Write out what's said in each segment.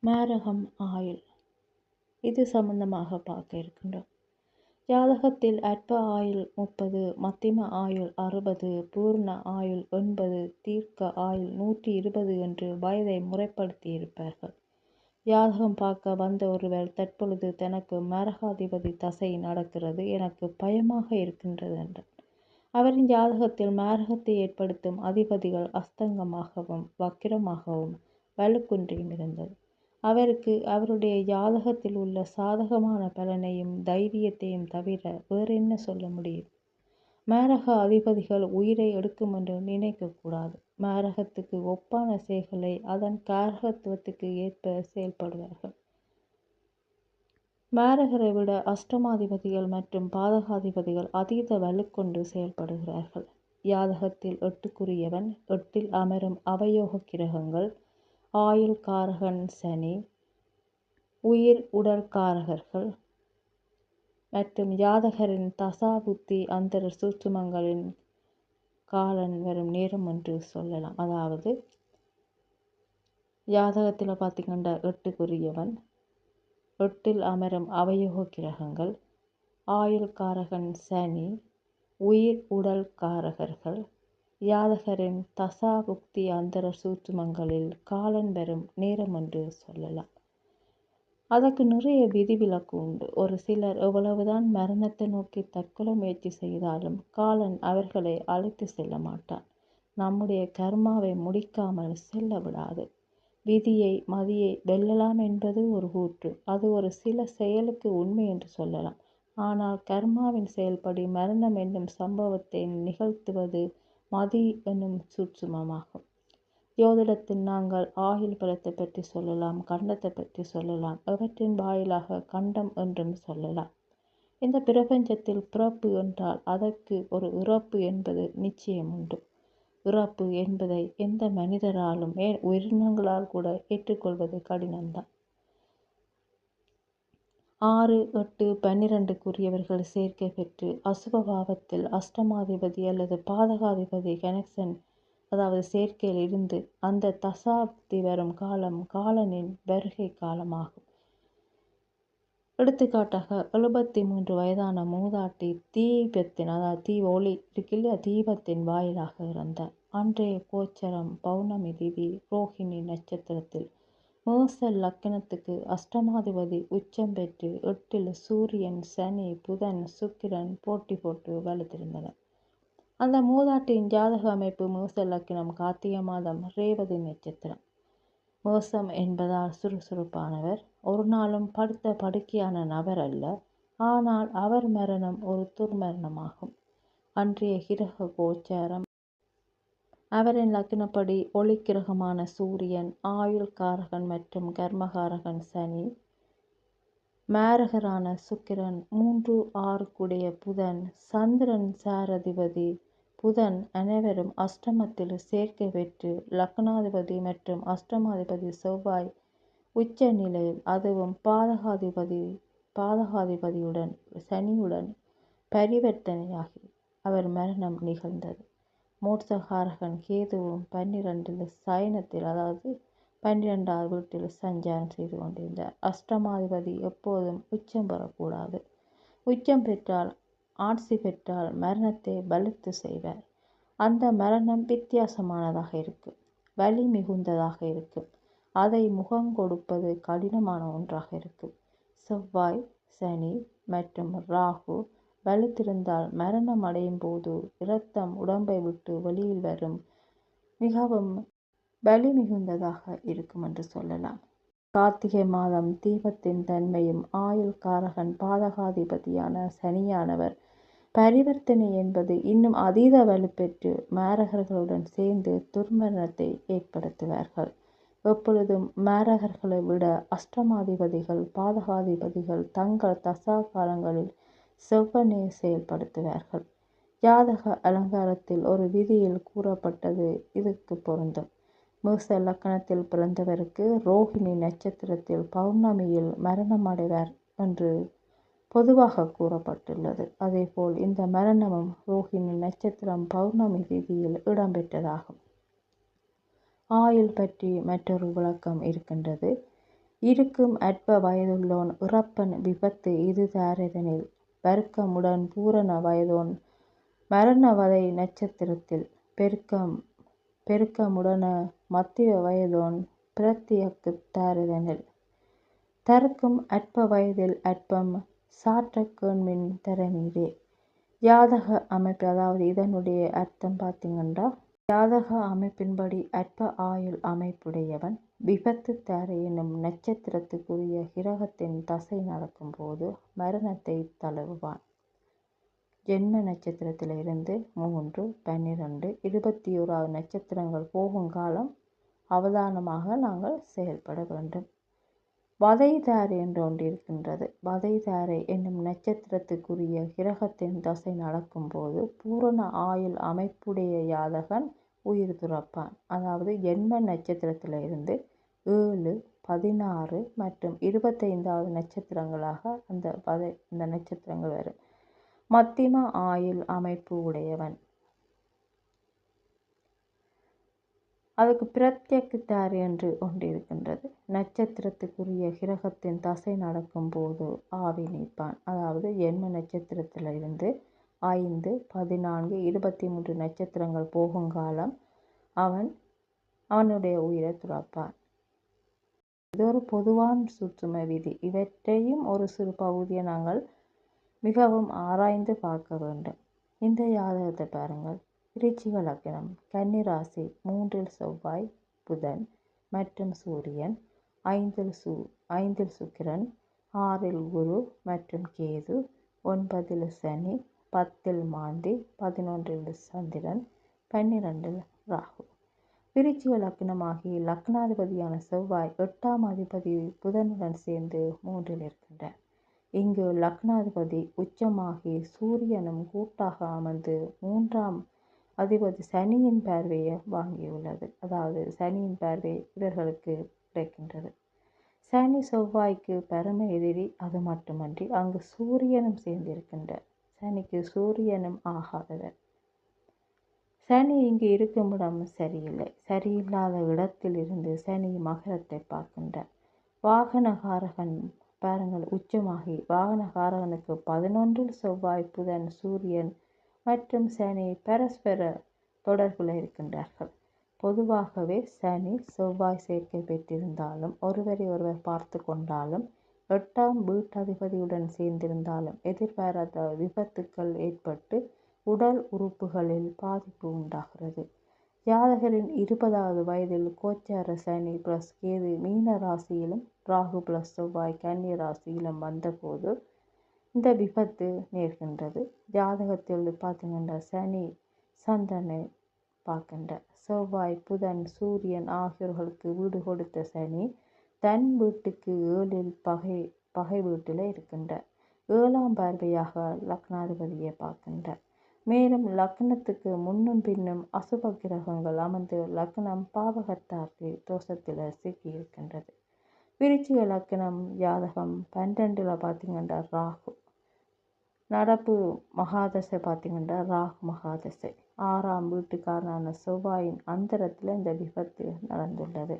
மேரகம் ஆயுள் இது சம்பந்தமாக பார்க்க இருக்கின்றோம். ஜாதகத்தில் அற்ப ஆயுள் 30, மத்திம ஆயுள் 60, பூர்ண ஆயுள் 80, தீர்க்க ஆயுள் 120 என்று வயதை முறைப்படுத்தியிருப்பார்கள். ஜாதகம் பார்க்க வந்த ஒருவர் தற்பொழுது தனக்கு மேரகாதிபதி தசை நடக்கிறது, எனக்கு பயமாக இருக்கின்றது என்றார். அவரின் ஜாதகத்தில் மேரகத்தை ஏற்படுத்தும் அதிபதிகள் அஸ்தங்கமாகவும் வக்கிரமாகவும் வலுக்குன்றியும் இருந்தது. அவருக்கு அவருடைய ஜாதகத்தில் உள்ள சாதகமான பலனையும் தைரியத்தையும் தவிர வேறென்ன சொல்ல முடியும்? மேரக அதிபதிகள் உயிரை எடுக்கும் என்று நினைக்கக்கூடாது. மேரகத்துக்கு ஒப்பான செயல்களை அதன் காரகத்துவத்துக்கு ஏற்ப செயல்படுவார்கள். மேரகரை விட அஷ்டமாதிபதிகள் மற்றும் பாதகாதிபதிகள் அதீத வலுக்கொண்டு செயல்படுகிறார்கள். ஜாதகத்தில் 8க்குரியவன், 8இல் அமரும் அவயோக கிரகங்கள், ஆயுள் காரகன் சனி, உயிர் உடல் காரகர்கள் மற்றும் ஜாதகரின் தசாபுத்தி அந்தர சூட்சுமங்களின் காலன் வரும் நேரம் என்று சொல்லலாம். அதாவது ஜாதகத்தில் பார்த்திங்கன்னா 8க்குரியவன், 8இல் அமரும் அவயோக கிரகங்கள், ஆயுள் காரகன் சனி, உயிர் உடல் காரகர்கள், ஜாதகரின் தசாபுக்தி அந்தர சூட்சுமங்களில் காலன் வரும் நேரம் என்று சொல்லலாம். அதற்கு நிறைய விதிவிலக்கு உண்டு. ஒரு சிலர் எவ்வளவுதான் மரணத்தை நோக்கி தற்கொலை முயற்சி செய்தாலும் காலன் அவர்களை அழைத்து செல்ல மாட்டான். நம்முடைய கர்மாவை முடிக்காமல் செல்ல விடாது. விதியை மதியை வெல்லலாம் என்பது ஒரு கூற்று. அது ஒரு சில செயலுக்கு உண்மை என்று சொல்லலாம். ஆனால் கர்மாவின் செயல்படி மரணம் என்னும் சம்பவத்தை நிகழ்த்துவது மதி என்னும் சூட்சுமமாகும். ஜோதிடத்தில் நாங்கள் ஆயுள் பலத்தை பற்றி சொல்லலாம், கண்டத்தை பற்றி சொல்லலாம், அவற்றின் வாயிலாக கண்டம் என்றும் சொல்லலாம். இந்த பிரபஞ்சத்தில் பிறப்பு என்றால் அதற்கு ஒரு இறப்பு என்பது நிச்சயம் உண்டு. இறப்பு என்பதை எந்த மனிதராலும் உயிரினங்களால் கூட ஏற்றுக்கொள்வது கடினம்தான். 6, 8, 12க்குரியவர்கள் சேர்க்கை பெற்று அசுப பாவத்தில் அஷ்டமாதிபதி அல்லது பாதகாதிபதி கனெக்ஷன், அதாவது சேர்க்கையில் இருந்து அந்த தசாப்தி வரும் காலம் காலனின் வருகை காலமாகும். எடுத்துக்காட்டாக 73 வயதான மூதாட்டி தீபத்தின், அதாவது ஒளி இருக்கில்லையா, தீபத்தின் வாயிலாக இருந்தார். அன்றைய கோச்சரம் பௌர்ணமி திதி ரோஹிணி நட்சத்திரத்தில் மேச லக்கணத்துக்கு அஷ்டமாதிபதி உச்சம் பெற்று 8இல் சூரியன், சனி, புதன், சுக்கிரன் போட்டி போட்டு வலுத்திருந்தனர். அந்த மூதாட்டியின் ஜாதக அமைப்பு மேச லக்கணம், கார்த்திகை மாதம், ரேவதி நட்சத்திரம். மேசம் என்பதால் சுறுசுறுப்பானவர், ஒரு நாளும் படுத்த படுக்கையான நபர் அல்ல. ஆனால் அவர் மரணம் ஒரு துர்மரணமாகும். அன்றைய கிரக கோச்சாரம் அவரின் லக்னப்படி ஒளிக்கிரகமான சூரியன், ஆயுள் காரகன் மற்றும் கர்மகாரகன் சனி, மேரகரான சுக்கிரன், 3, 6க்குடைய புதன், சந்திரன் சாரதிபதி புதன் அனைவரும் அஷ்டமத்தில் சேர்க்கை பெற்று லக்னாதிபதி மற்றும் அஷ்டமாதிபதி செவ்வாய் உச்ச நிலையில், அதுவும் பாதகாதிபதியுடன் சனியுடன் பரிவர்த்தனையாகி அவர் மரணம் நிகழ்ந்தது. மோட்சகாரகன் கேதுவும் 12இல் சயனத்தில், அதாவது 12வது வீட்டில் சஞ்சாரம் செய்து கொண்டிருந்தார். அஷ்டமாதிபதி எப்போதும் உச்சம் பெறக்கூடாது. உச்சம் பெற்றால், ஆட்சி பெற்றால் மரணத்தை பலித்து செய்வார். அந்த மரணம் வித்தியாசமானதாக இருக்கும், வலி மிகுந்ததாக இருக்கும். அதை முகம் கொடுப்பது கடினமான ஒன்றாக இருக்கும். செவ்வாய், சனி மற்றும் ராகு வலுத்திருந்தால் மரணம் அடையும் போது இரத்தம் உடம்பை விட்டு வெளியில் வரும் மிகவும் வலி மிகுந்ததாக இருக்கும் என்று சொல்லலாம். கார்த்திகை மாதம் தீபத்தின் தன்மையும் ஆயுள் காரகன் பாதகாதிபதியான சனியானவர் பரிவர்த்தனை என்பது இன்னும் அதீத வலுப்பெற்று மேரகர்களுடன் சேர்ந்து துர்மரணத்தை ஏற்படுத்துவார்கள். எப்பொழுதும் மேரகர்களை விட அஷ்டமாதிபதிகள் பாதகாதிபதிகள் தங்கள் தசா காலங்களில் செவ்வனே செயல்படுத்துவார்கள். ஜாதக அலங்காரத்தில் ஒரு விதியில் கூறப்பட்டது இதற்கு பொருந்தும். மேச லக்கணத்தில் பிறந்தவருக்கு ரோஹிணி நட்சத்திரத்தில் பௌர்ணமியில் மரணம் அடைவார் என்று பொதுவாக கூறப்பட்டுள்ளது. அதேபோல் இந்த மரணமும் ரோஹிணி நட்சத்திரம் பௌர்ணமி திதியில் இடம்பெற்றதாகும். ஆயுள் பற்றி மற்றொரு விளக்கம் இருக்கின்றது. இருக்கும் அற்ப வயதுள்ளோன் இறப்பன் விபத்து இது தாரெதனில் வர்க்கமுடன் பூரண வயதோன் மரணவதை நட்சத்திரத்தில் பெருக்கமுடன மத்திய வயதோன் பிரத்தியக்குத் தாரெதனில் தருக்கும் அற்ப வயதில் அற்பம் சாற்றக் கேண்மின் தரநீரே. ஜாதக அமைப்பு, அதாவது இதனுடைய அர்த்தம் பார்த்தீங்கன்னா, ஜாதக அமைப்பின்படி அற்ப ஆயுள் அமைப்புடையவன் விபத்து தாரை என்னும் நட்சத்திரத்துக்குரிய கிரகத்தின் தசை நடக்கும் போது மரணத்தை தழுவுவான். ஜென்ம நட்சத்திரத்திலிருந்து 3, 12, 21வது நட்சத்திரங்கள் போகும் காலம் அவதானமாக நாங்கள் செயல்பட வேண்டும். வதைதாரை என்று ஒன்று இருக்கின்றது. வதைதாரை என்னும் நட்சத்திரத்துக்குரிய கிரகத்தின் தசை நடக்கும் போது பூரண ஆயுள் அமைப்புடைய ஜாதகன் உயிர் துறப்பான். அதாவது ஜென்ம நட்சத்திரத்திலிருந்து 7, 16 மற்றும் 25வது நட்சத்திரங்களாக அந்த நட்சத்திரங்கள் வரும். மத்திம ஆயுள் அமைப்பு உடையவன். அதுக்கு பிரத்யக்கு தாரை என்று ஒன்று இருக்கின்றது. நட்சத்திரத்துக்குரிய கிரகத்தின் தசை நடக்கும் போது ஆவி நீப்பான். அதாவது ஜென்ம நட்சத்திரத்திலிருந்து 5, 14, 23 நட்சத்திரங்கள் போகும் காலம் அவனுடைய உயிரை துறப்பான். இது ஒரு பொதுவான சூட்சும விதி. இவற்றையும் ஒரு சிறு பகுதியை நாங்கள் மிகவும் ஆராய்ந்து பார்க்க வேண்டும். இந்த ஜாதகத்தை பாருங்கள். விருச்சிக லக்னம், கன்னி ராசி, 3இல் செவ்வாய், புதன் மற்றும் சூரியன், 5இல் சுக்கிரன், 6இல் குரு மற்றும் கேது, 9இல் சனி, 10இல் மாந்தி, 11இல் சந்திரன், 12இல் ராகு. விருச்சிக லக்னமாகி லக்னாதிபதியான செவ்வாய் 8ஆம் அதிபதி புதனுடன் சேர்ந்து 3இல் இருக்கின்றார். இங்கு லக்னாதிபதி உச்சமாகி சூரியனும் கூட்டாக அமர்ந்து 3ஆம் அதிபதி சனியின் பார்வையை வாங்கியுள்ளது. அதாவது சனியின் பார்வை இவர்களுக்கு கிடைக்கின்றது. சனி செவ்வாய்க்கு பரம எதிரி. அது மட்டுமன்றி அங்கு சூரியனும் சேர்ந்திருக்கின்றார். சனிக்கு சூரியனும் ஆகாதவர். சனி இங்கு இருக்கும் இடம் சரியில்லை. சரியில்லாத இடத்தில் இருந்து சனி மகரத்தை பார்க்கின்றார். வாகனகாரகன் பாருங்கள் உச்சமாகி வாகனகாரகனுக்கு 11இல் செவ்வாய், புதன், சூரியன் மற்றும் சனி பரஸ்பர தொடர்பில் இருக்கின்றார்கள். பொதுவாகவே சனி செவ்வாய் சேர்க்கை பெற்றிருந்தாலும் ஒருவரை ஒருவர் பார்த்து கொண்டாலும் 8ஆம் வீட்டதிபதியுடன் சேர்ந்திருந்தாலும் எதிர்பாராத விபத்துக்கள் ஏற்பட்டு உடல் உறுப்புகளில் பாதிப்பு உண்டாகிறது. ஜாதகரின் 20வது வயதில் கோச்சார சனி பிளஸ் கேது மீன ராசியிலும் ராகு பிளஸ் செவ்வாய் கன்னி ராசியிலும் வந்தபோது இந்த விபத்து நேர்கின்றது. ஜாதகத்தில் பார்த்தீங்கன்னா பனி சந்திரனை பார்க்கின்ற செவ்வாய், புதன், சூரியன் ஆகியோர்களுக்கு வீடு கொடுத்த சனி தன் வீட்டுக்கு 7இல் பகை வீட்டில் இருக்கின்றார். 7ஆம் பார்வையாக லக்னாதிபதியை பார்க்கின்றார். மேலும் லக்னத்துக்கு முன்னும் பின்னும் அசுப கிரகங்கள் அமர்ந்து லக்னம் பாவகத்தார்க்கு தோஷத்தில் சிக்கி இருக்கின்றது. விருச்சிக லக்னம் ஜாதகம் 12இல் பார்த்தீங்கன்னா ராகு நடப்பு மகாதசை பார்த்தீங்கன்னா ராகு மகாதசை 6ஆம் வீட்டுக்காரனான செவ்வாயின் அந்தரத்தில் இந்த விபத்து நடந்துள்ளது.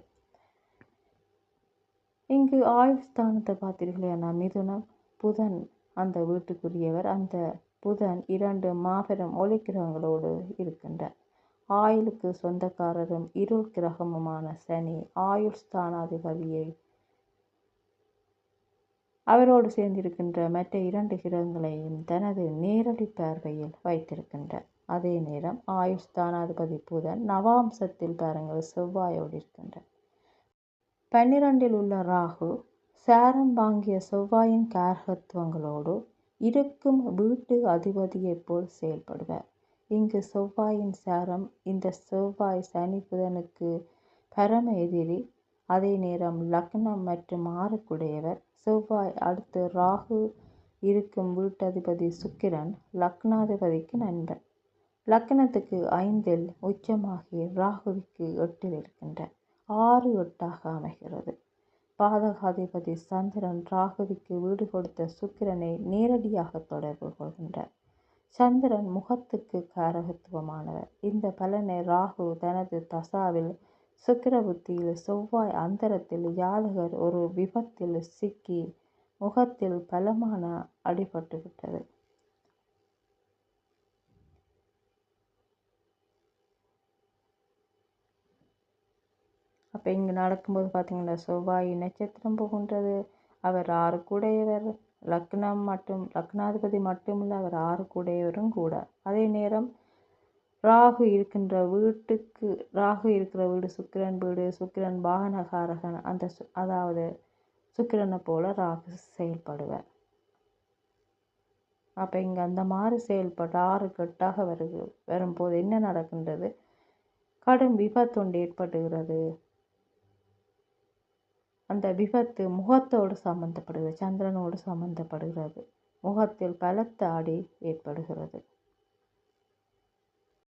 இங்கு ஆயுள்ஸ்தானத்தை பார்த்தீர்களேனா மிதுனம், புதன் அந்த வீட்டுக்குரியவர். அந்த புதன் 2 மாபெரும் ஒளி கிரகங்களோடு இருக்கின்றார். ஆயுளுக்கு சொந்தக்காரரும் இருள் கிரகமுமான சனி ஆயுள்ஸ்தானாதிபதியை அவரோடு சேர்ந்திருக்கின்ற மற்ற 2 கிரகங்களையும் தனது நேரடி பார்வையில் வைத்திருக்கின்றார். அதே நேரம் ஆயுள்ஸ்தானாதிபதி புதன் நவாம்சத்தில் பாருங்கள் செவ்வாயோடு இருக்கின்றார். 12இல் உள்ள ராகு சாரம் வாங்கிய செவ்வாயின் காரகத்துவங்களோடு இருக்கும் வீட்டு அதிபதியைப் போல் செயல்படுவார். இங்கு செவ்வாயின் சாரம் இந்த செவ்வாய் சனி புதனுக்கு பரம எதிரி. அதே நேரம் லக்னம் மற்றும் 6க்குடையவர் செவ்வாய். அடுத்து ராகு இருக்கும் வீட்டதிபதி சுக்கிரன் லக்னாதிபதிக்கு நண்பன். லக்னத்துக்கு 5இல் உச்சமாகி ராகுவிற்கு 8இல் இருக்கின்றார். 6, 8ஆக அமைகிறது. பாதகாதிபதி சந்திரன் ராகுவிற்கு வீடு கொடுத்த சுக்கிரனை நேரடியாக தொடர்பு கொள்கின்றார். சந்திரன் முகத்துக்கு காரகத்துவமானவர். இந்த பலனை ராகு தனது தசாவில் சுக்கிர புத்தியில் செவ்வாய் அந்தரத்தில் ஜாதகர் ஒரு விபத்தில் சிக்கி முகத்தில் பலமான அடிபட்டு விட்டது. அப்போ இங்கே நடக்கும்போது பார்த்தீங்கன்னா செவ்வாய் நட்சத்திரம் புகுன்றது. அவர் 6 லக்னாதிபதி மட்டுமில்லை, அவர் 6 கூட. அதே நேரம் ராகு இருக்கிற வீடு சுக்கிரன் வீடு. சுக்கிரன் வாகனகாரகன். அதாவது சுக்கிரனை போல ராகு செயல்படுவார். அப்போ இங்கே அந்த மாதிரி செயல்பட்டு 6 கெட்டாக வரும்போது என்ன நடக்கின்றது? கடும் விபத்து ஒன்று ஏற்படுகிறது. அந்த விபத்து முகத்தோடு சம்பந்தப்படுகிறது, சந்திரனோடு சம்பந்தப்படுகிறது. முகத்தில் பலத்த அடி ஏற்படுகிறது.